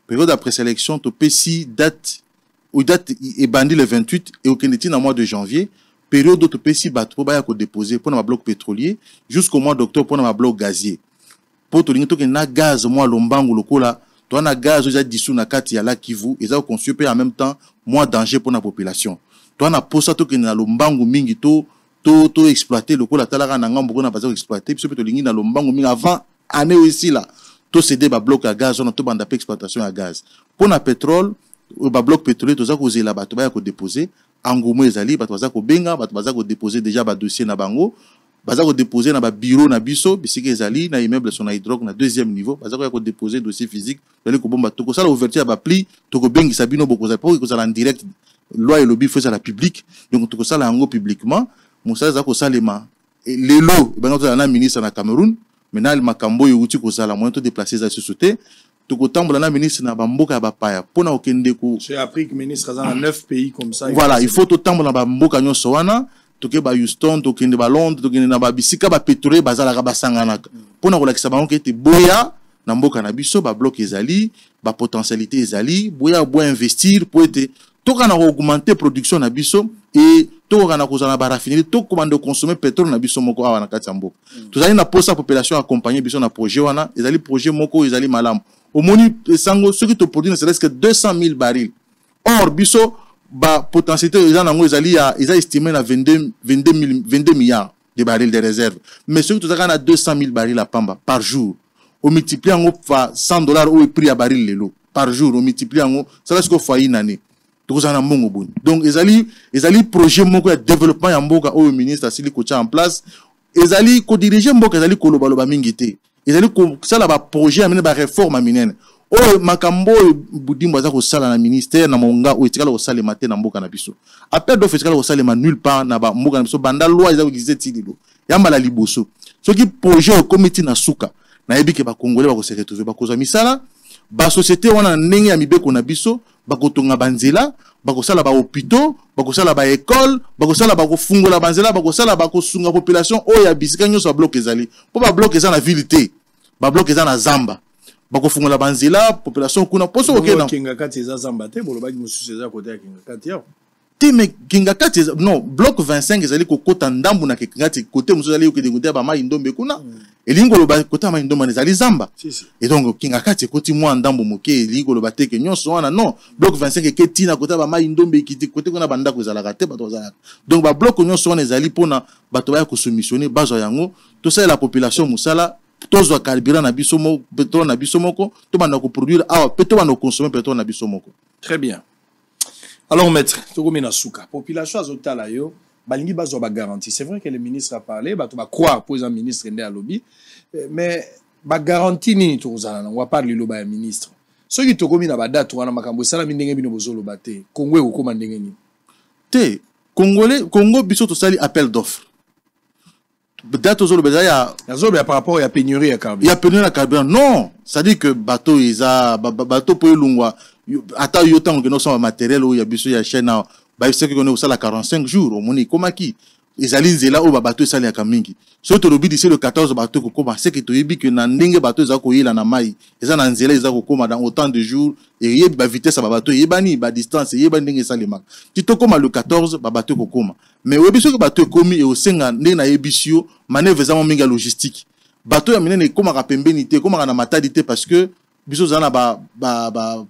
période après sélection to pe si date ou date est bandit le 28 et au Kennedy dans mois de janvier période d'autres pays bateau ba ya ko déposer pour na bloc pétrolier jusqu'au mois d'octobre pour na bloc gazier pour to lingi to na gaz mois lombangu lokola to na gaz déjà dissous na kati ya la Kivu et ça consuper en même temps moins danger pour la population to na posa to na lombangu mingi to exploiter lokola talaka na ngambo ko na baza exploiter puis to lingi na lombangu mingi avant année aussi là to céder ba bloc à gaz on to banda exploitation à gaz pour na pétrole ba bloc pétrolier to za ko zela bato ba ya ko déposer Angoumou ezali bato baza ko benga bato baza ko déposer déjà ba dossier na bango baza ko déposer na ba bureau na biso bisiki ezali na immeuble son hydroc na deuxième niveau baza ko déposer dossier physique dali ko bomba to ko sala ouverture ba pli to ko bengi sabino boko za pour ko sala en direct loi et lobby faut ça la public donc to ko sala yango publiquement mon sala za ko salema lelo ba ngata na ministre na Cameroun maintenant le makambo yuti ko sala moyen to déplacer za société Tokotambola na ministre na bamboka ba paya pona okende ko j'ai appris que ministre dans 9 pays comme ça voilà il faut totambola ba mboka nyonso wana toke ba Houston tokende ba Londres tokende na ba bisika ba pétrolier bazala ka basangana pona ko lakisa bango ke te boya na mboka na biso ba bloc ezali ba potentialité ezali boya bo investir pour être toka na augmenter production na biso et toka na kozana ba raffinerie to commande consommer pétrole na biso moko awa na kati ya mboka tozali na posa population accompagner biso na projet wana ezali projet moko ezali malamu au moni sango ceux qui te produisent ne serait-ce que 200 000 barils or biso ba potentialité ils ont estimé à 22 milliards de barils de réserve. Mais ceux qui ont 200 000 barils à Pamba par jour, on multiplie en $100 au prix à baril lelo par jour, on multiplie en ça reste qu'on fait une année. Donc ils ont projet de développement en Mboka au ministre Assili Kocha en place. Ils ont co-dirigé Mboka, ils ont co-lobaloba mingité. Ils ont ça là projet amener ba réforme aminene. Oh makambo budimbo za ko sala na ministère na monga o etikala ko sala matin na Mboka na biso. Appel d'offre etikala ko sala nulle part na ba Mboka na biso banda loi za ko gize tidilo. Yamba la liboso. Ce qui projet au comité na suka na yebi ke ba congolais ba ko se retrouver ba ko za misala ba société wana ndenge ya mibeko na biso ba ko tonga banzela ba ko sala ba hôpitaux ba ko sala ba école ba ko sala ba ko fungola banzela ba ko sala ba ko sunga population o ya bisika nyo so bloc ezali po ba bloc eza na ville te ba bloc eza na zamba bako fungola banzela population kuna poso okena kinga kati eza zamba te boloba mususu eza côté ya kinga kati ya te me kinga kati non bloc 25 ezali ko kota ndambu na kinga kati côté mususu ezali ko de ba mai ndombe kuna elingo loba kota mai ndombe ezali zamba et donc kinga kati koti mwa ndambu moke elingo loba te ke nyonso wana non bloc 25 ke tina kota ba mai ndombe kiti côté kuna banda ko ezala kate bato ezala donc ba bloc nyonso wana ezali pona bato ba ko soumissionner bazo yango to ça la population musala tous carburant na biso moko pétrole na biso moko to banda ko produire pétrole na consommer pétrole na biso moko. Très bien. Alors maître tokomi na suka population azotala yo balingi bazo ba garantie. C'est vrai que le ministre a parlé bato ba croire pour un ministre ndé à lobby mais ba garantie ni tozala on va parler lo ba ministre. Ce qui tokomi na ba date wana makambo sala mindenge bino bozolo baté Congo e ko mandenge ni. Te Congo biso to sali appel d'offre. Date aux autres, par rapport à la pénurie à carburant. Il y a pénurie à carburant. Non, ça dit que bateau bateau pour lungwa. Attends, il y a autant que nous sommes matériel où il y a biso il y a chaîne. Bah c'est que on est au sala 45 jours. On moni comme qui. Les alliés là où bateau sali à kamingi. Surtout le d'ici le 14 bateau kokoma. C'est que tu dis que na ndenge bateau za ko yela na mai. Eza na nzela za kokoma dans autant de jours. Et y ba vitesse ba bateau yebani ba distance yebani ndenge salima. Tu to koma le 14 ba bateau kokoma. Mais oui, biso que bateau komi et au senga ndenge na yebisio manœuvre za minga logistique. Bateau ya minene koma ka pembeni te koma na matadité parce que biso za na ba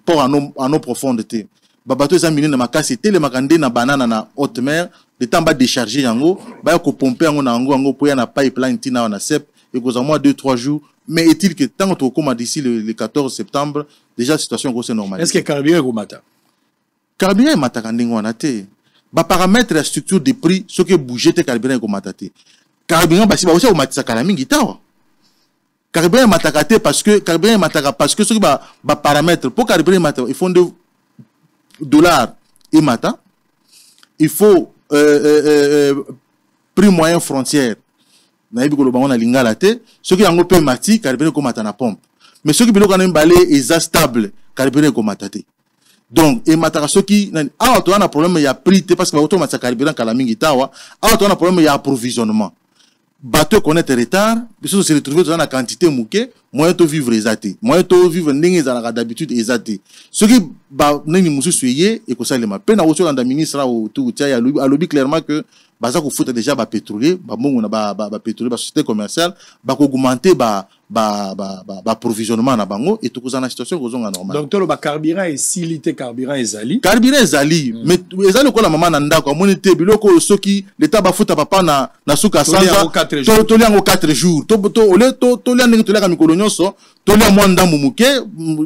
port en eau profonde te. Ba bateau za minene makasi te le makande na banana na haute mer. Le temps va décharger yango ba ko pomper yango na yango po ya na pipeline tina na sep et que za moi 2-3 jours mais est-il que tant que comme d'ici le 14 septembre déjà situation est normale. Est-ce que carburant ko mata carburant mata kandingo wana te ba paramètre la structure des prix ce que bouger te carburant ko mata te carburant basi ba aussi o matisa kala mingi tawa carburant mataka te parce que carburant mataka parce que ce que ba paramètre pour carburant mata il faut $2 et mata il faut prix moyen frontière na yebi ko lo bango na lingala te ce qui yango pe mati carburant ko mata na pompe mais ce qui biloko na mbalé est stable carburant ko mata te donc et mataka ce qui awa to na problème ya prix te parce que auto mataka carburant kala mingi tawa awa to na problème ya approvisionnement bateau connaître retard biso se retrouver dans la quantité mouké moyen to vivre ezate moyen to vivre ndenge za d'habitude ezate ce qui ba nani musu suye et ko salema pe na oso landa ministre au tout tia ya lobby clairement que baza ko foutre déjà ba pétrolier ba mongo na ba pétrolier ba société commerciale ba ko augmenter ba approvisionnement na bango et tout na situation kozonga normal donc to lo ba carburant et silité carburant ezali mais ezali ko la maman na ndako amoni te biloko soki l'état ba futa papa na suka sanza to liango 4 jours to liango to liango mikolo nyonso to liango mwanda mumuke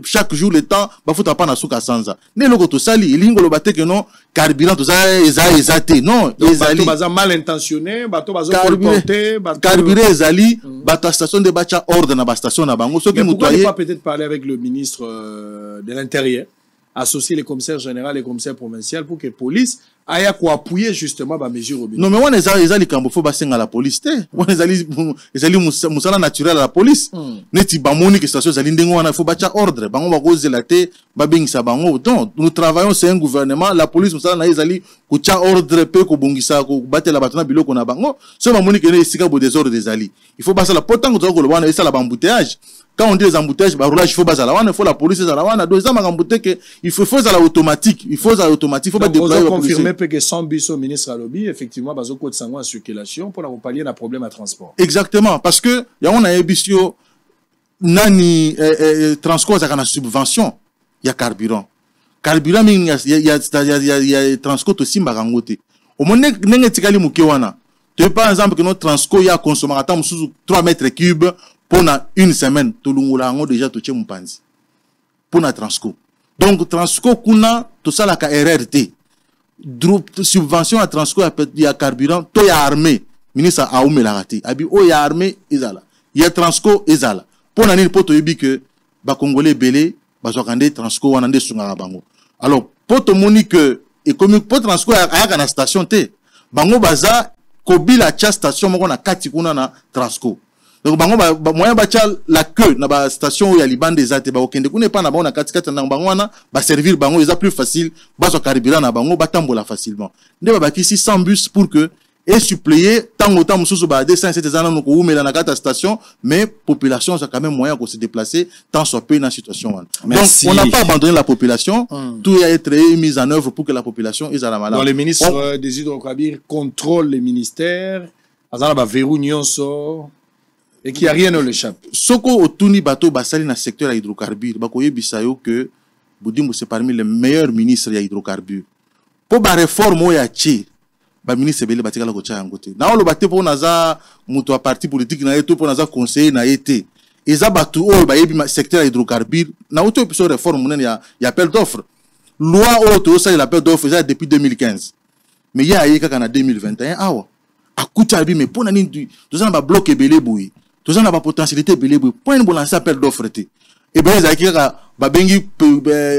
chaque jour le temps ba futa papa na suka sanza ne loko to sali elingo lo bate que non carburant to ezate non ezali baza mal intentionné bato baza colporté carburant ezali bata station de bacha ordre na ba station na bango soki mutoye pas peut-être parler avec le ministre de l'Intérieur associer les commissaires généraux et les commissaires provinciaux pour que police aille quoi appuyer justement ba mesure au non mais on ezali kambo faut basenga la police te on ezali musala naturel à la police neti ba moni que station ezali ndengo wana faut bacha ordre bango ba kozela te ba bingisa bango donc nous travaillons c'est un gouvernement la police musala na ezali kucha ordre pe ko bongisa ko batela batana biloko na bango so ba moni que ne sika bo désordre ezali il faut basa la potango to ko lo wana esala ba embouteillage quand on dit les embouteillages ba roulage il faut basa la wana il faut la police za la wana deux ans embouteillage que il faut à la automatique il faut à automatique il faut pas déployer confirmer que sans bus au ministre à lobby effectivement bazo code sango en circulation pour la pallier un problème à transport exactement parce que ya on a ebisio nani transport za kana subvention ya carburant carburant il y a Transco aussi mbarangote au moins nenge tikali mukewana tu par exemple que notre Transco ya consommer attend 3 mètres cubes pour une semaine to lungula ngo déjà to tchemupanzi pour na Transco donc Transco kuna to sala ka RRT subvention à Transco ya carburant to ya armée ministre a umelarati abi o ya armée izala ya Transco izala pour na ni poto yebi que ba congolais belé ba zokande Transco wana nde sunga bango alors poto moni que économique pour Transco aya na station te bango baza kobila cha station moko na kati kuna na Transco donc bango moyen ba tchal la queue na ba station ya libande des ate ba okende kuna pa na bango na kati kati na bango wana ba servir bango eza plus facile ba so carburant na bango ba tambola facilement nde ba bakisi 100 bus pour que et suppléer tant autant mususu ba 207 ans ko umela na kata station mais population ça quand même moyen de se déplacer tant soit peu dans situation donc on n'a pas abandonné la population tout a été mis en œuvre pour que la population est à la malade donc le ministre des hydrocarbures contrôle les ministères azana ba verrou nyonso et qui a rien ne l'échappe soko otuni bato basali na secteur ya hydrocarbures ba koyebisa yo que Budimbo c'est parmi les meilleurs ministres ya hydrocarbures pour ba réforme ya chi ba ministre belé batikala ko cha yangote na olo baté pour naza muto a parti politique na yeto pour naza conseiller na été eza batu o ba yebi secteur hydrocarbures na auto episode réforme munene ya appel d'offres loi auto ça l'appel d'offres ça depuis 2015 mais ya yeka kana 2021 awa akuta bi mais pour na nini tozana ba bloc belé boui tozana ba potentialité belé boui pour une lancer appel d'offres té et ben za kika ba bengi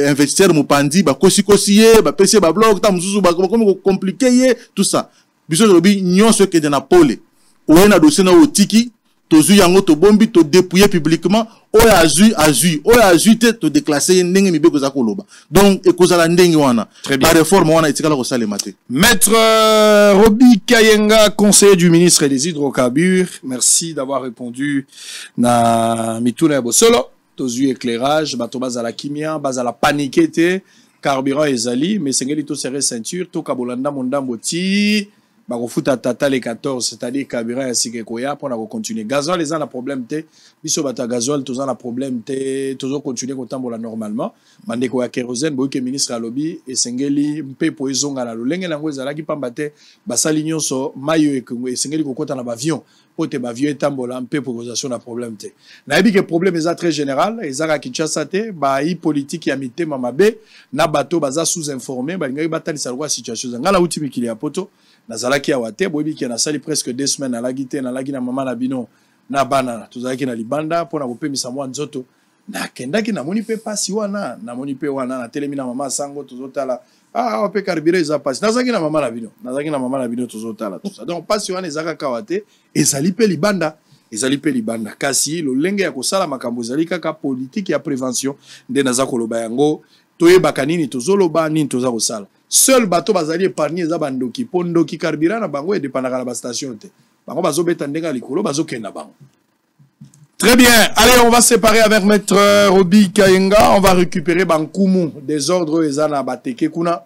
investisseur mupandi ba kosikosiye ba pese ba bloc ta mususu ba comme compliqué tout ça biso lobi nyonso ke de na pole o na dossier na otiki tozu yango to bombi to dépouiller publiquement o ya azu te déclasser ndenge mibeko za koloba donc ekozala ndenge wana ba réforme wana etikala ko salema te maître Roby Kayenga conseiller du ministre des hydrocarbures merci d'avoir répondu na mituna bosolo tozu éclairage bato bazala kimia bazala paniquete carburant ezali mais sengeli to serrer ceinture to kabolanda mondambo ti ba kofuta tata les 14 c'est-à-dire carburant asike koya pour na continuer gasoil les en a problème te biso bata gasoil tous en a problème te toujours continuer kotambola normalement mande ko ya kérosène boy que ministre a lobby et sengeli mpe po ezonga na lolenge nango ezala ki pamba te basali nyonso mayo e sengeli kokota na avion pote ba vieux tambola mpe proposition na problème te na yebi que problème est très général ezaka Kinshasa te ba i politique ya mitema mabe na bato baza sous informé ba ngai batali sa loi situation ngala uti mikili ya poto nazalaki ya wate boyebi ki na sali presque 2 semaines na lagi te na lagi na mama na bino na bana tozalaki na libanda pona kopemisa mwa nzoto na kendaki na moni pe pasi wana na moni pe wana na telemi na mama sango tozotala ah pe carburant eza pasi nazaki na mama na bino tozotala tout ça donc pasi wana ezaka kawate ezali pe libanda kasi lo lenge ya kosala makambo ezali kaka politique ya prévention nde naza koloba yango toyebaka nini tozoloba nini toza kosala seul bateau bazali épargné eza bandoki pondoki carburant na bango et dépendaka na ba station te bango bazobeta ndenga likolo bazokenda bango. Très bien, allez on va séparer avec maître Roby Kayenga, on va récupérer Bankumu des ordres ezana bateke kuna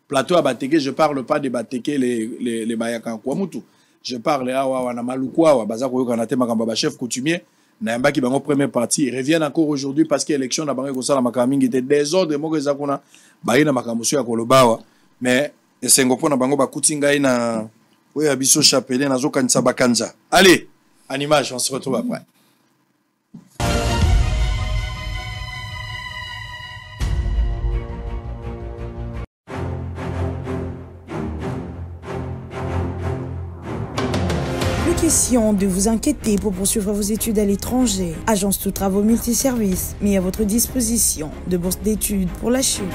plateau à bateke, je parle pas des bateke les bayaka kwa mutu, je parle awa na malukwa wa bazako yoka te makamba ba chef coutumier na yambaki bango première partie, ils reviennent encore aujourd'hui parce que élection na bango ko sala makamingi était désordre moko ezakuna baina makamuso ya kolobawa mais esengo pona bango bakutinga ina oya biso chapelin nazo kanisa bakanza. Allez, en image, on se retrouve après. Question de vous inquiéter pour poursuivre vos études à l'étranger. Agence Tout Travaux Multiservices met à votre disposition de bourses d'études pour la Chine.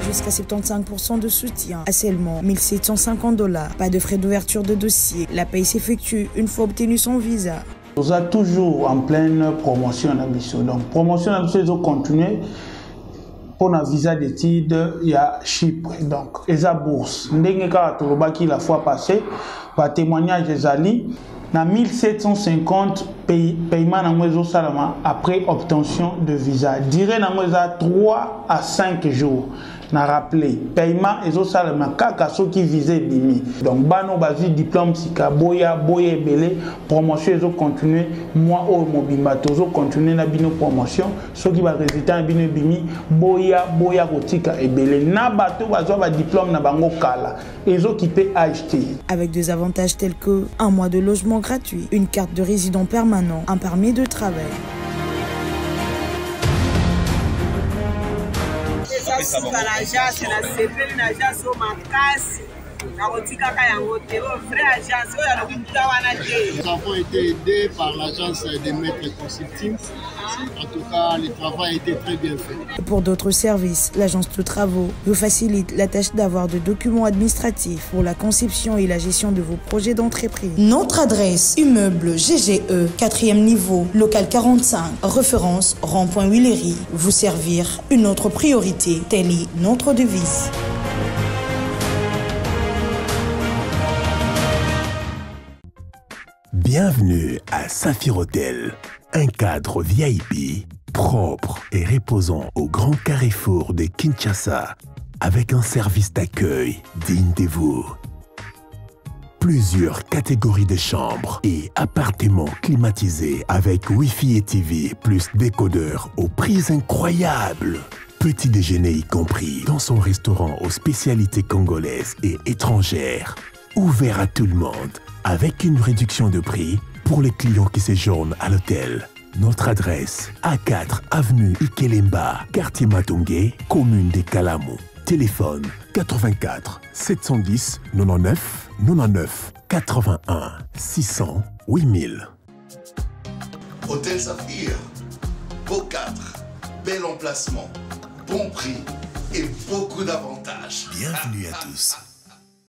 Jusqu'à 75% de soutien à seulement $1 750. Pas de frais d'ouverture de dossier. La paye s'effectue une fois obtenu son visa. Nous sommes toujours en pleine promotion à Bissau. Donc, promotion à Bissau, ils continuer. Pour un visa d'études, il y a Chypre. Donc, et la bourse. La fois passée, par témoignage des alliés, na 1750 paiements après obtention de visa. Durée 3 à 5 jours. na rappelé paiement ezosalema kaka soki visé bimi donc bano bazwi diplôme sika boya ebele promotion ezocontinue moi oyo mobimba tozocontinue na bino promotion soki barésultat na bino bimi boya kotika ebele na bato bazwa badiplôme na bango kala ezokipe acheter. Avec des avantages tels que un mois de logement gratuit, une carte de résident permanent, un permis de travail. Nous avons été aidés par l'agence des maîtres consulting. En tout cas, le travail a été très bien fait. Pour d'autres services, l'agence de travaux vous facilite la tâche d'avoir de documents administratifs pour la conception et la gestion de vos projets d'entreprise. Notre adresse, immeuble GGE, 4e niveau, local 45, référence rond.Huilery. Vous servir, une autre priorité, telle est notre devise. Bienvenue à Saphir Hotel, un cadre VIP, propre et reposant au grand carrefour de Kinshasa, avec un service d'accueil digne de vous. Plusieurs catégories de chambres et appartements climatisés avec Wi-Fi et TV plus décodeur aux prix incroyables. Petit déjeuner y compris dans son restaurant aux spécialités congolaises et étrangères. Ouvert à tout le monde, avec une réduction de prix pour les clients qui séjournent à l'hôtel. Notre adresse, A4 avenue Ikelemba, quartier Matongé, commune des Kalamou. Téléphone 84 710 99 99 81 600 8000. Hôtel Saphir, beau cadre, bel emplacement, bon prix et beaucoup d'avantages. Bienvenue à tous.